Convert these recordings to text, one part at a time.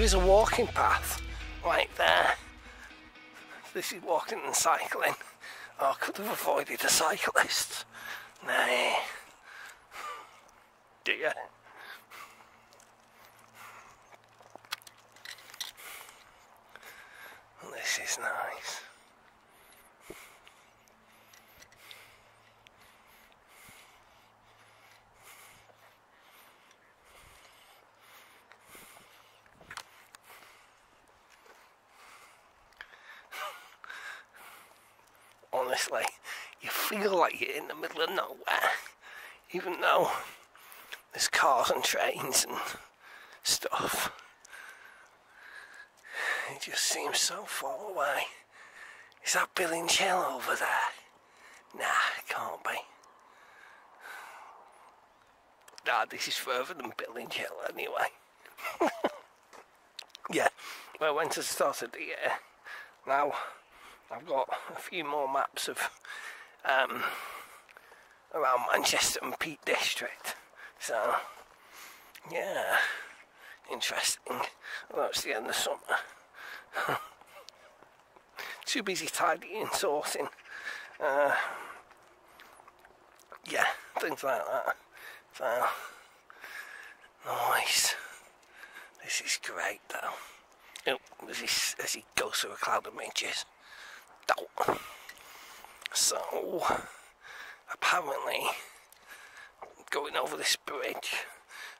is a walking path right there. This is walking and cycling. Oh, I could have avoided a cyclist. Nay. Dear. This is nice. Honestly, you feel like you're in the middle of nowhere, even though there's cars and trains and stuff. It just seems so far away. Is that Billing Hill over there? Nah, it can't be. Nah, this is further than Billing Hill anyway. Yeah, well, I went to the start of the year. Now, I've got a few more maps of around Manchester and Peak District. So, yeah, interesting. Well, it's the end of summer. Too busy tidying, sorting. Yeah, things like that. So, nice. This is great though. Oh, as he goes through a cloud of midges. Oh. So, apparently, going over this bridge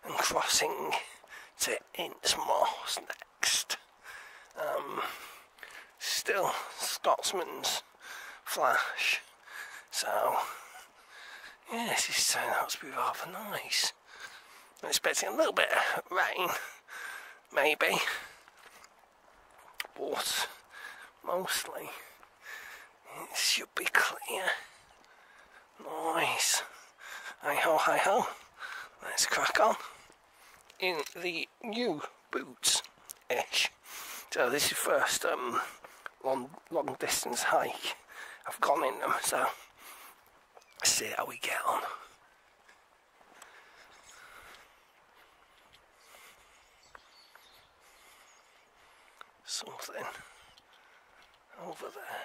and crossing to Innsmouth next. Still Scotsman's flash. So, yeah, this is turning out to be rather nice. I'm expecting a little bit of rain, maybe, but mostly it should be clear. Nice. Hi ho, hi ho. Let's crack on in the new boots-ish. So this is first long distance hike I've gone in them, so let's see how we get on. Something over there.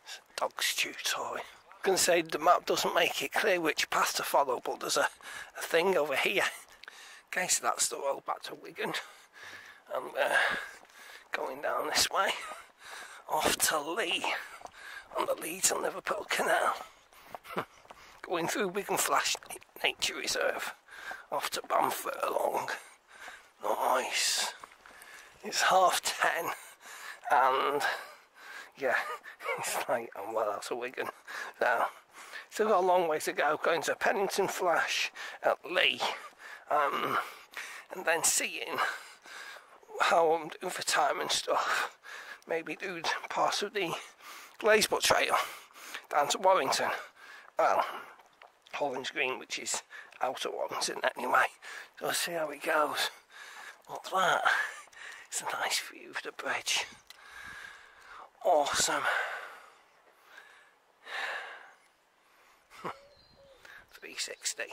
It's a dog's chew toy. I can say the map doesn't make it clear which path to follow, but there's a thing over here. Okay, so that's the road back to Wigan. And going down this way, off to Lee, on the Leeds and Liverpool Canal. Going through Wigan Flash Nature Reserve, off to Bamfurlong. Nice. It's 10:30, and yeah, it's like I'm well out of Wigan. So, still got a long way to go, going to Pennington Flash at Lee, and then seeing how I'm doing for time and stuff. Maybe do parts of the Glazebrook Trail down to Warrington. Well, Hollands Green, which is out of Warrington anyway. So we'll see how it goes. What's that? It's a nice view of the bridge. Awesome. 360.